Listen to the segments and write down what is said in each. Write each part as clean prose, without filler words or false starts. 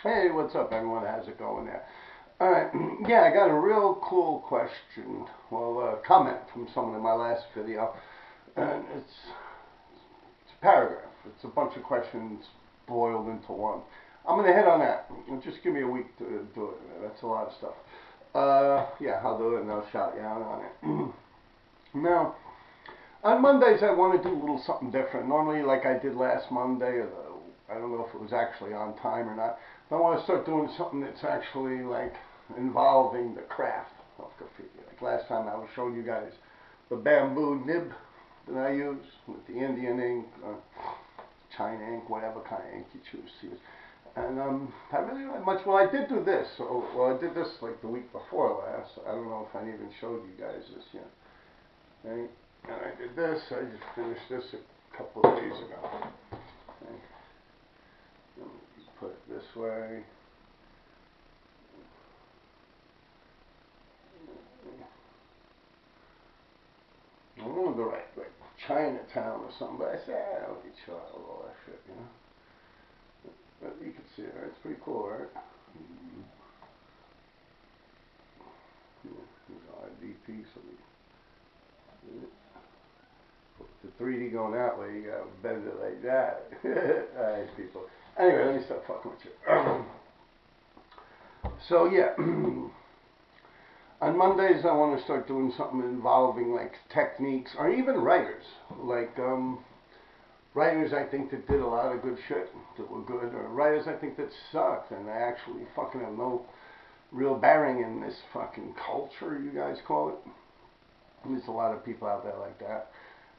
Hey, what's up, everyone? How's it going there? Alright, yeah, I got a real cool question, comment from someone in my last video, and it's a paragraph. It's a bunch of questions boiled into one. I'm going to hit on that. Just give me a week to do it. That's a lot of stuff. Yeah, I'll do it and I'll shout you out on it. Now, on Mondays I want to do a little something different. Normally, like I did last Monday, I don't know if it was actually on time or not. I want to start doing something that's actually like involving the craft of graffiti. Like last time I was showing you guys the bamboo nib that I use with the Indian ink, China ink, whatever kind of ink you choose to use. And I really don't have much. Well, I did do this. I did this like the week before last. I don't know if I even showed you guys this yet. Okay. And I did this. I just finished this a couple of days ago. Okay. Put it this way. I don't know the right, like Chinatown or something, but I say I don't need shot with all that shit, you know. But you can see it, right? It's pretty cool, right? Yeah, RD so the 3D going that way, you gotta bend it like that. Alright, people. Anyway, let me stop fucking with you. So yeah, on Mondays I want to start doing something involving like techniques or even writers. Like writers I think that did a lot of good shit that were good, or writers I think that sucked and they actually fucking have no real bearing in this fucking culture you guys call it. There's a lot of people out there like that.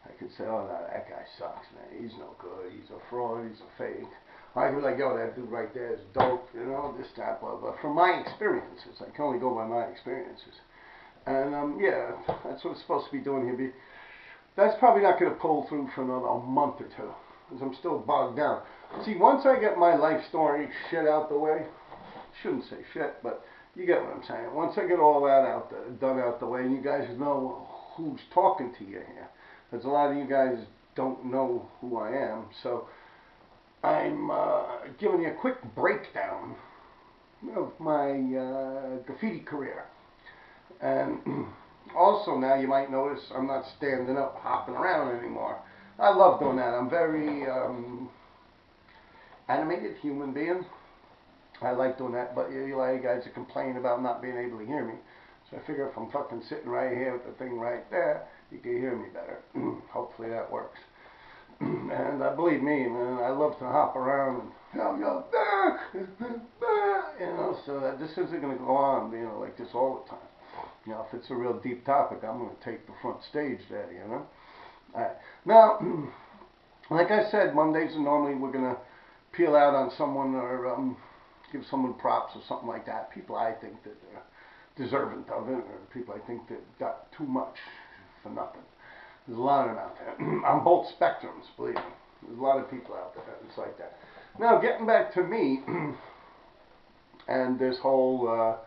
I could say, oh no, that guy sucks, man. He's no good. He's a fraud. He's a fake. I could be like, yo, that dude right there is dope, you know, this, that, blah, blah. From my experiences, I can only go by my experiences. And, yeah, that's what it's supposed to be doing here. That's probably not going to pull through for another month or two, because I'm still bogged down. See, once I get my life story shit out the way, shouldn't say shit, but you get what I'm saying. Once I get all that done out the way, and you guys know who's talking to you here, because a lot of you guys don't know who I am, so I'm giving you a quick breakdown of my graffiti career. And also now you might notice I'm not standing up, hopping around anymore. I love doing that. I'm very animated human being. I like doing that, but a lot of you guys are complaining about not being able to hear me. So I figure if I'm fucking sitting right here with the thing right there, you can hear me better. Hopefully that works. And believe me, man, I love to hop around and you know, so that this isn't going to go on, you know, like this all the time. You know, if it's a real deep topic, I'm going to take the front stage there, you know. All right. Now, like I said, Mondays are normally we're going to peel out on someone or give someone props or something like that. People I think that are deserving of it, or people I think that got too much for nothing. There's a lot of them out there. On both spectrums, believe me. There's a lot of people out there. It's like that. Now, getting back to me and this whole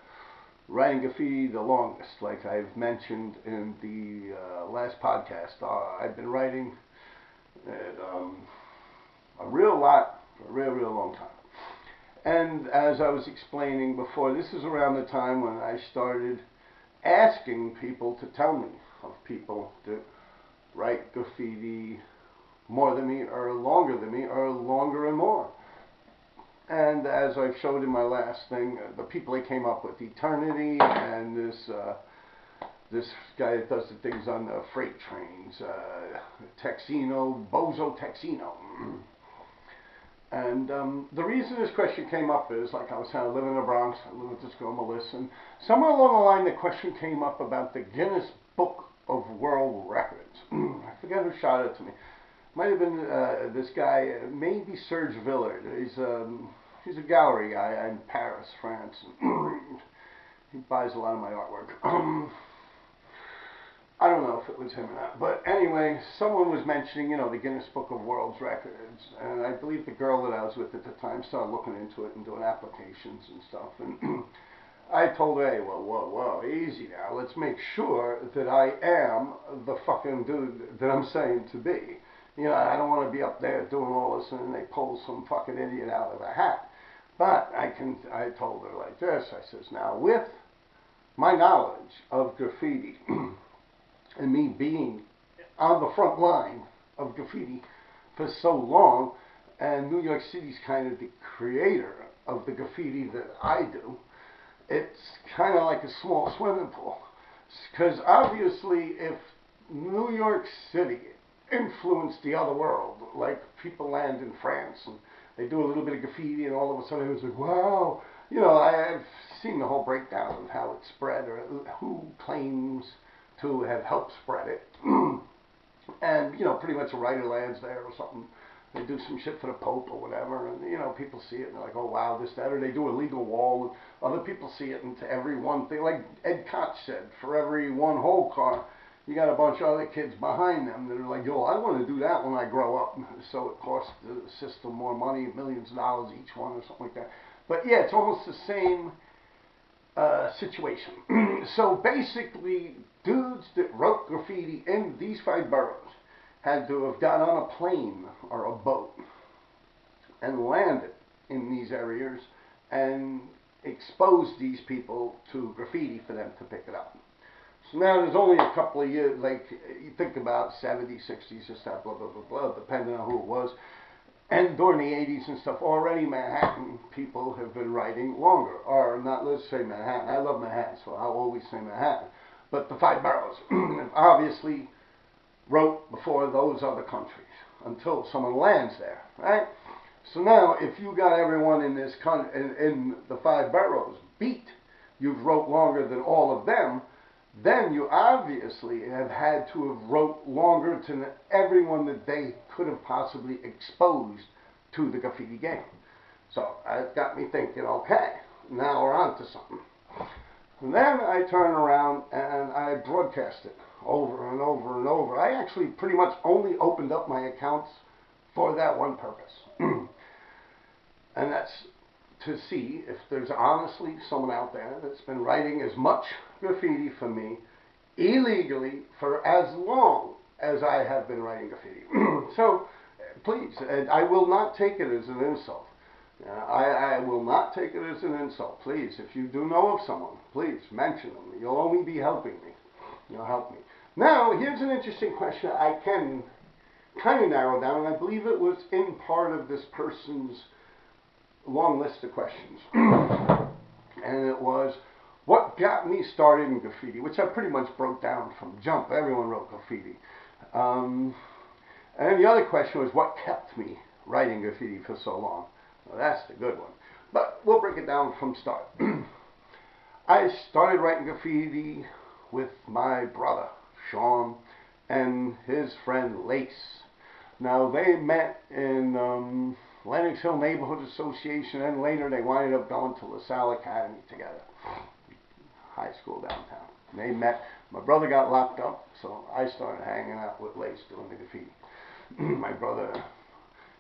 writing graffiti the longest, like I've mentioned in the last podcast, I've been writing a real lot for a real long time. And as I was explaining before, this is around the time when I started asking people to tell me of people that write graffiti more than me, or longer than me, or longer and more. And as I showed in my last thing, the people that came up with Eternity and this guy that does the things on the freight trains, Bozo Texino. And the reason this question came up is, like I was saying, I live in the Bronx, I live with this girl Melissa, and somewhere along the line the question came up about the Guinness Book of World Records. I forget who shot it to me. Might have been this guy, maybe Serge Villard. He's a gallery guy in Paris, France. He buys a lot of my artwork. I don't know if it was him or not, but anyway, someone was mentioning, you know, the Guinness Book of World Records, and I believe the girl that I was with at the time started looking into it and doing applications and stuff, and I told her, hey, whoa, easy now, let's make sure that I am the fucking dude that I'm saying to be. You know, I don't want to be up there doing all this and then they pull some fucking idiot out of a hat. But I told her like this, I says, now with my knowledge of graffiti and me being on the front line of graffiti for so long, and New York City's kind of the creator of the graffiti that I do, it's kind of like a small swimming pool. Because obviously if New York City influenced the other world, like people land in France and they do a little bit of graffiti and all of a sudden it was like, wow, you know, I've seen the whole breakdown of how it spread or who claims to have helped spread it. And, you know, pretty much a writer lands there or something. They do some shit for the Pope or whatever, and, you know, people see it and they're like, oh, wow, this, that, or they do a legal wall. And other people see it, and to every one thing, like Ed Koch said, for every one whole car, you got a bunch of other kids behind them that are like, yo, I want to do that when I grow up. So it costs the system more money, millions of dollars each one or something like that. But yeah, it's almost the same situation. So basically, dudes that wrote graffiti in these 5 boroughs had to have got on a plane or a boat and landed in these areas and exposed these people to graffiti for them to pick it up. So now there's only a couple of years, like you think about 70s, 60s, just that, blah, blah, blah, blah, depending on who it was. And during the 80s and stuff, already Manhattan people have been writing longer. Or not, let's say Manhattan. I love Manhattan, so I'll always say Manhattan. But the 5 boroughs obviously wrote before those other countries until someone lands there, right? So now, if you got everyone in this in the 5 boroughs beat, you've wrote longer than all of them, then you obviously have had to have wrote longer than everyone that they could have possibly exposed to the graffiti game. So that got me thinking, okay, now we're on to something. And then I turn around and I broadcast it over and over and over. I actually pretty much only opened up my accounts for that one purpose. And that's to see if there's honestly someone out there that's been writing as much graffiti for me illegally for as long as I have been writing graffiti. So please, I will not take it as an insult. I will not take it as an insult. Please, if you do know of someone, please mention them. You'll only be helping me. You'll help me. Now, here's an interesting question I can kind of narrow down, and I believe it was in part of this person's long list of questions. And it was, what got me started in graffiti, which I pretty much broke down from jump. Everyone wrote graffiti. And then the other question was, what kept me writing graffiti for so long? Well, that's the good one. But we'll break it down from start. I started writing graffiti with my brother, Sean, and his friend, Lace. Now, they met in Lenox Hill Neighborhood Association, and later they wind up going to LaSalle Academy together. High school downtown. And they met. My brother got locked up, so I started hanging out with Lace doing the graffiti. My brother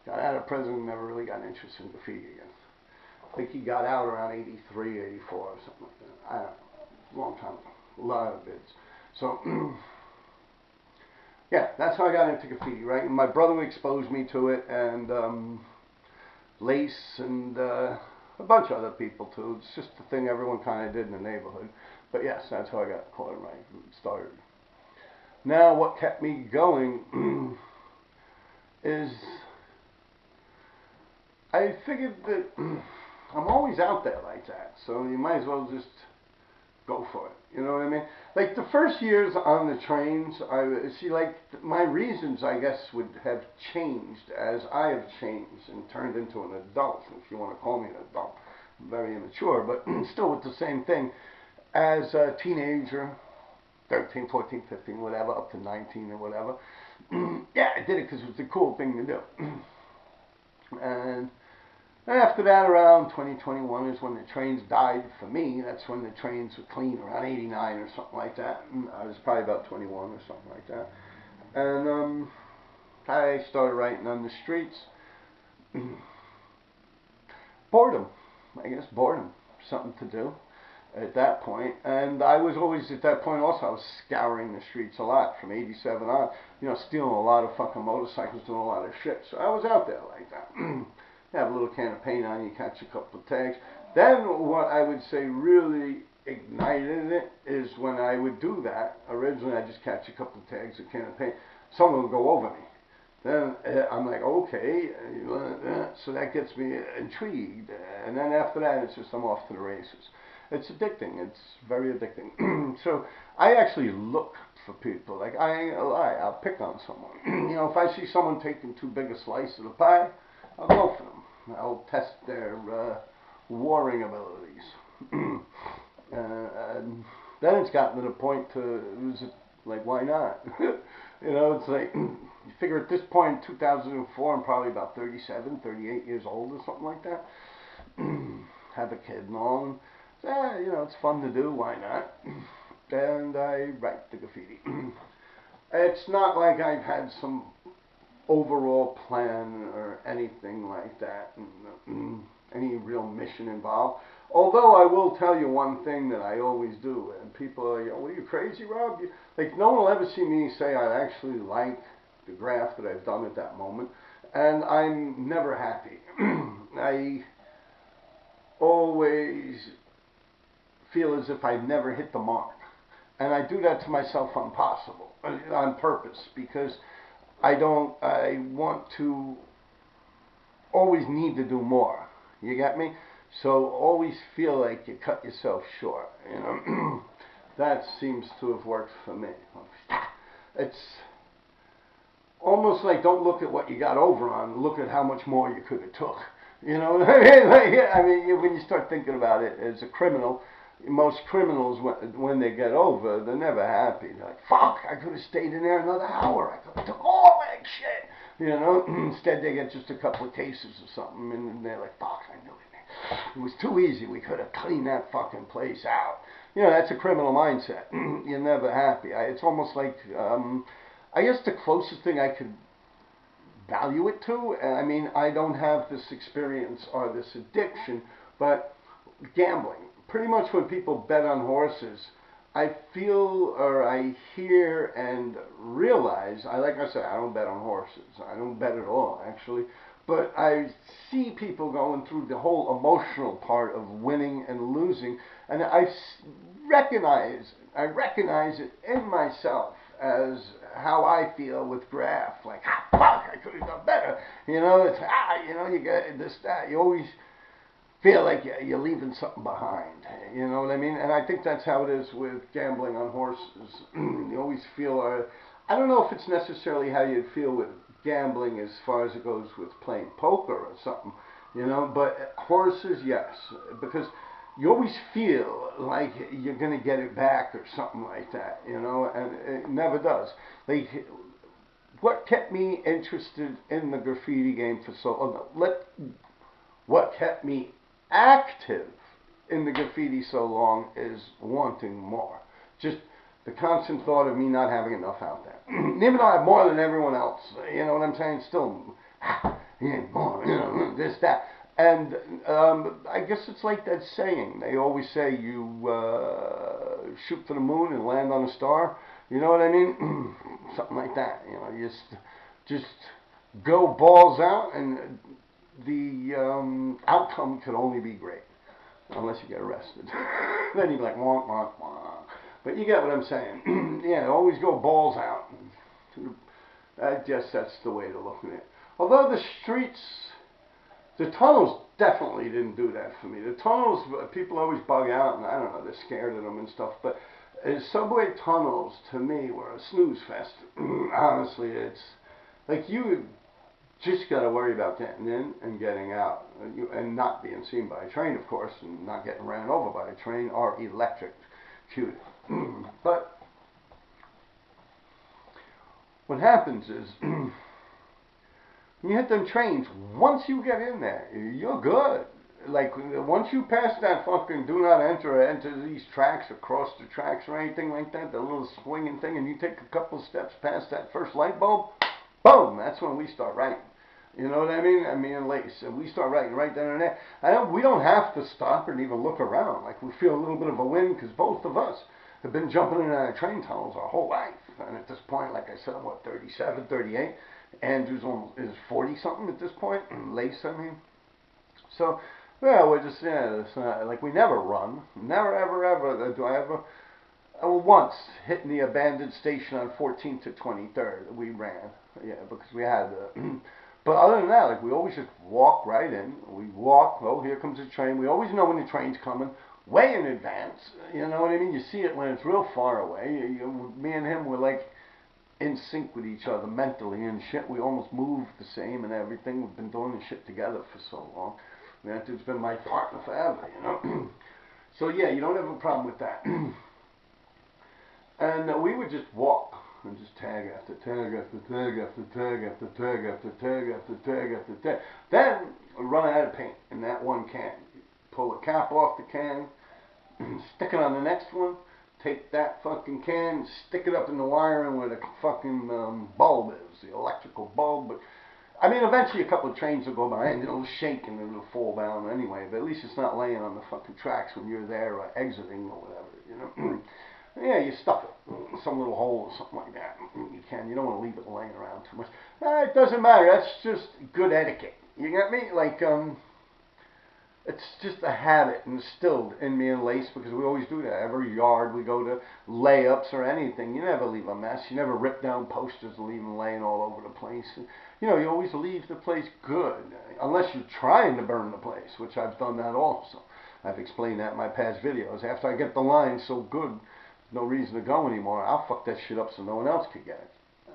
got out of prison, never really got interested in graffiti again. I think he got out around 83, 84 or something like that. I don't know. Long time ago. A lot of bids. So, yeah, that's how I got into graffiti, right? And my brother exposed me to it, and Lace and a bunch of other people too. It's just the thing everyone kind of did in the neighborhood. But yes, that's how I got caught in started. Now, what kept me going is I figured that I'm always out there like that, so you might as well just go for it. You know what I mean? Like the first years on the trains, I see, like my reasons, I guess, would have changed as I have changed and turned into an adult, if you want to call me an adult. I'm very immature, but still with the same thing. As a teenager, 13, 14, 15, whatever, up to 19 or whatever. Yeah, I did it because it was the cool thing to do. And after that, around 2021 is when the trains died for me. That's when the trains were clean, around 89 or something like that. I was probably about 21 or something like that. And I started writing on the streets. Boredom, I guess, boredom, something to do at that point. And I was always, at that point also, I was scouring the streets a lot from 87 on, you know, stealing a lot of fucking motorcycles, doing a lot of shit. So I was out there like that. You have a little can of paint on, you catch a couple of tags. Then what I would say really ignited it is when I would do that. Originally, I just catch a couple of tags, a can of paint. Someone would go over me. Then I'm like, okay, so that gets me intrigued. And then after that, it's just I'm off to the races. It's addicting. It's very addicting. So I actually look for people. Like, I ain't gonna lie, I'll pick on someone. You know, if I see someone taking too big a slice of the pie, I'll go for them. I'll test their warring abilities. And then it's gotten to the point to, like, why not? You know, it's like, you figure at this point, 2004, I'm probably about 37, 38 years old or something like that. Have a kid and all. And, you know, it's fun to do, why not? And I write the graffiti. It's not like I've had some overall plan or anything like that, and any real mission involved. Although I will tell you one thing that I always do, and people are, what are you, crazy, Rob? Like, no one will ever see me say I actually like the graph that I've done at that moment, and I'm never happy. I always feel as if I've never hit the mark, and I do that to myself on purpose, because I want to always need to do more. You get me? So always feel like you cut yourself short, you know. That seems to have worked for me. It's almost like don't look at what you got over on, look at how much more you could have took. You know what I mean? Like, I mean, when you start thinking about it as a criminal, most criminals, when they get over, they're never happy. They're like, fuck, I could have stayed in there another hour. I could have took all that shit. You know, instead they get just a couple of cases or something, and they're like, fuck, I knew it. It was too easy. We could have cleaned that fucking place out. You know, that's a criminal mindset. You're never happy. It's almost like, I guess the closest thing I could value it to, I mean, I don't have this experience or this addiction, but gambling. Pretty much when people bet on horses, I feel or I hear and realize, like I said, I don't bet on horses. I don't bet at all, actually. But I see people going through the whole emotional part of winning and losing, and I recognize it in myself as how I feel with graph. Like, fuck, I could have done better. You know, it's, you know, you get this, that. You always feel like you're leaving something behind. You know what I mean? And I think that's how it is with gambling on horses. You always feel, I don't know if it's necessarily how you'd feel with gambling as far as it goes with playing poker or something, you know, but horses, yes, because you always feel like you're going to get it back or something like that, you know, and it never does. Like, what kept me interested in the graffiti game for so long, what kept me active in the graffiti so long is wanting more. Just the constant thought of me not having enough out there. Even though I have more than everyone else, you know what I'm saying? Still, more, you know, this, that. And I guess it's like that saying. They always say you shoot for the moon and land on a star. You know what I mean? Something like that. You know, you just go balls out, and the outcome could only be great. Unless you get arrested. Then you'd be like, wonk, wonk, wonk. But you get what I'm saying. Yeah, always go balls out. I guess that's the way to look at it. Although the streets, the tunnels definitely didn't do that for me. The tunnels, people always bug out, and I don't know, they're scared of them and stuff. But subway tunnels, to me, were a snooze fest. Honestly, it's like you just got to worry about getting in and getting out, and not being seen by a train, of course, and not getting ran over by a train or electrocuted. But what happens is, when you hit them trains, once you get in there, you're good. Like, once you pass that fucking do not enter or enter these tracks or cross the tracks or anything like that, the little swinging thing, and you take a couple steps past that first light bulb, boom, that's when we start writing. You know what I mean? I mean, and Lace, and we start writing right then and there. We don't have to stop and even look around. Like, we feel a little bit of a wind because both of us have been jumping in and out of train tunnels our whole life. And at this point, like I said, what, 37, 38? Andrew's is 40-something at this point. And Lace, I mean. So, yeah, we're just, yeah, it's not, like, we never run. Never, ever, ever do I ever. Once, hitting the abandoned station on 14th to 23rd, we ran. Yeah, because we had but other than that, like, we always just walk right in. We walk, oh, here comes the train. We always know when the train's coming, way in advance. You know what I mean? You see it when it's real far away. Me and him were like in sync with each other mentally and shit. We almost move the same and everything. We've been doing this shit together for so long. That dude's been my partner forever, you know. So yeah, you don't have a problem with that. And we would just walk and just tag after tag after tag after tag after tag after tag after tag after tag. Then run out of paint in that one can. Pull the cap off the can, stick it on the next one. Take that fucking can, stick it up in the wiring where the fucking bulb is, the electrical bulb. But I mean, eventually a couple of trains will go by and it'll shake and it'll fall down anyway. But at least it's not laying on the fucking tracks when you're there or exiting or whatever, you know. Yeah, you stuff it in some little hole or something like that. You can. You don't want to leave it laying around too much. It doesn't matter. That's just good etiquette. You get me? Like, it's just a habit instilled in me and Lace because we always do that. Every yard we go to layups or anything, you never leave a mess. You never rip down posters and leave them laying all over the place. And, you know, you always leave the place good, unless you're trying to burn the place, which I've done that also. I've explained that in my past videos. After I get the line so good, no reason to go anymore, I'll fuck that shit up so no one else can get it.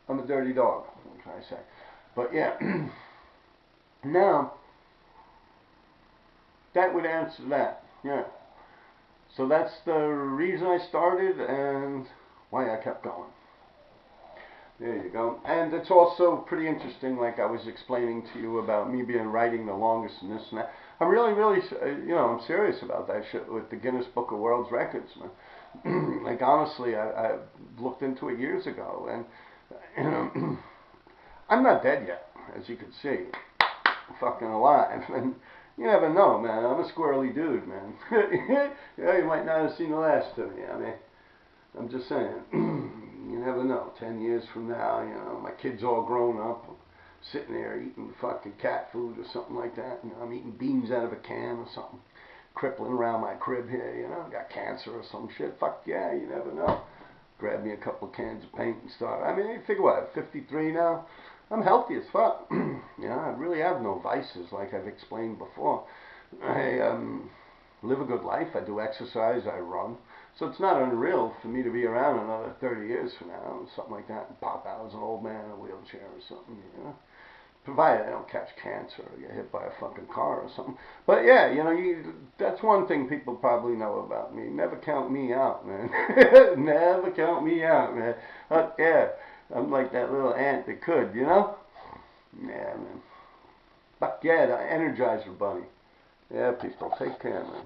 I'm a dirty dog, what can I say? But yeah, now, that would answer that, yeah. So that's the reason I started and why I kept going. There you go. And it's also pretty interesting, like I was explaining to you about me being writing the longest and this and that. I'm really, you know, I'm serious about that shit with the Guinness Book of World Records, man. Like, honestly, I looked into it years ago, and, you know, I'm not dead yet, as you can see. I'm fucking alive, and you never know, man. I'm a squirrely dude, man. Yeah, you might not have seen the last of me. I mean, I'm just saying. You never know. 10 years from now, you know, my kid's all grown up. I'm sitting there eating fucking cat food or something like that. You know, I'm eating beans out of a can or something. Crippling around my crib here, you know, got cancer or some shit. Fuck yeah, you never know. Grab me a couple of cans of paint and start. I mean, you figure what, I'm 53 now? I'm healthy as fuck. You know, I really have no vices like I've explained before. I live a good life. I do exercise. I run. So it's not unreal for me to be around another 30 years from now, something like that, and pop out as an old man in a wheelchair or something, you know. Provided I don't catch cancer or get hit by a fucking car or something. But yeah, you know, that's one thing people probably know about me. Never count me out, man. Never count me out, man. Yeah, I'm like that little ant that could, you know? Yeah, man. Fuck yeah, the Energizer Bunny. Yeah, people, take care, man.